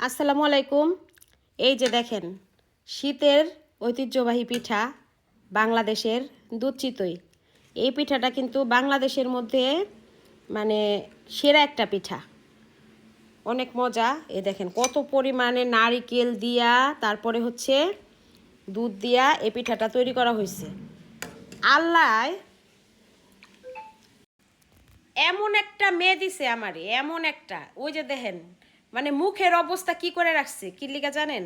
আসসালামু আলাইকুম। এই যে দেখেন শীতের ঐতিহ্যবাহী পিঠা বাংলাদেশের দুধ চিতই। এই পিঠাটা কিন্তু বাংলাদেশের মধ্যে মানে সেরা একটা পিঠা, অনেক মজা। এই দেখেন কত পরিমাণে নারিকেল দিয়া তারপরে হচ্ছে দুধ দিয়া এই পিঠাটা তৈরি করা হয়েছে। আল্লাহ এমন একটা মেয়ে দিছে আমারে, এমন একটা, ওই যে দেখেন মানে মুখের অবস্থা কি করে রাখছে, কি লিগা জানেন?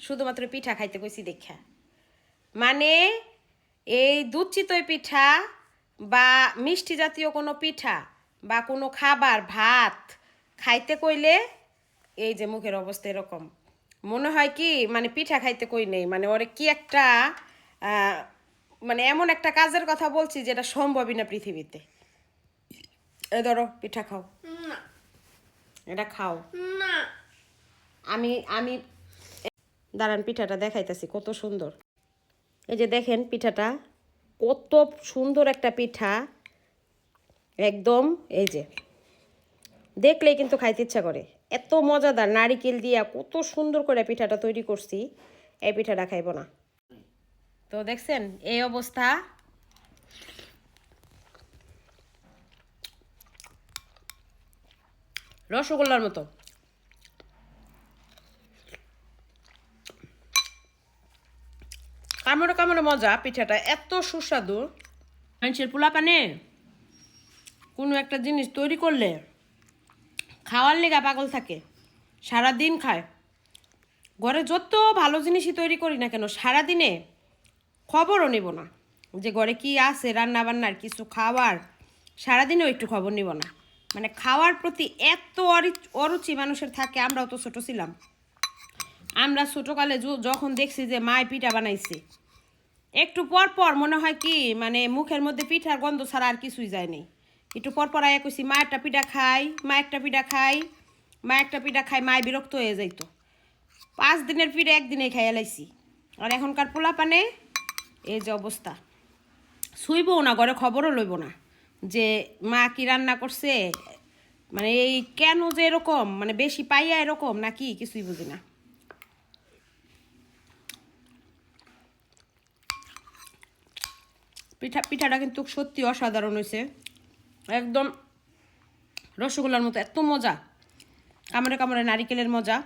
শুধুমাত্র পিঠা খাইতে কইছি দেখা। মানে এই দুধ চিতই পিঠা বা মিষ্টি জাতীয় কোনো পিঠা বা কোনো খাবার ভাত খাইতে কইলে এই যে মুখের অবস্থা এরকম। মনে হয় কি মানে পিঠা খাইতে কই নেই, মানে ওরে কি একটা মানে এমন একটা কাজের কথা বলছি যেটা সম্ভবই না পৃথিবীতে। এ ধরো পিঠা খাও, না এটা খাও। না আমি আমি দাঁড়ান পিঠাটা দেখাইতেছি কত সুন্দর। এই যে দেখেন পিঠাটা কত সুন্দর একটা পিঠা, একদম এই যে দেখলেই কিন্তু খাইতে ইচ্ছা করে। এত মজাদার নারিকেল দিয়া কত সুন্দর করে পিঠাটা তৈরি করছি, এই পিঠাটা খাইব না। তো দেখছেন এই অবস্থা। রসগোল্লার মতো। কামড়ে কামড়ে মজা, পিঠাটা এত সুস্বাদু। মানুষের পোলাপানে কোনো একটা জিনিস তৈরি করলে খাওয়ার লেগা পাগল থাকে, সারাদিন খায়। ঘরে যত ভালো জিনিসই তৈরি করি না কেন সারাদিনে খবরও নেব না যে ঘরে কি আছে, রান্না বান্নার কিছু খাওয়ার সারাদিনেও একটু খবর নিব না। মানে খাওয়ার প্রতি এত অরুচি মানুষের থাকে। আমরাও তো ছোট ছিলাম, আমরা ছোটোকালে যখন দেখছি যে মায় পিঠা বানাইছে, একটু পর পর মনে হয় কি মানে মুখের মধ্যে পিঠার গন্ধ ছাড়া আর কিছুই যায়নি। একটু পর পর আয়া কইছি মা একটা পিঠা খাই, মা একটা পিঠা খাই, মা একটা পিঠা খাই, মায় বিরক্ত হয়ে যাইতো। 5 দিনের পিঠে একদিনে খাইয়া লাইছি। আর এখনকার পোলাপানে এই যে অবস্থা, শুইবও না, ঘরে খবরও লইব না যে মা কি রান্না করছে। মানে এই কেন যে এরকম, মানে বেশি পাইয়া এরকম নাকি কিছুই বুঝি না। পিঠাটা কিন্তু সত্যি অসাধারণ হয়েছে, একদম রসগোল্লার মতো, এত মজা। কামড়ে কামড়ে নারিকেলের মজা।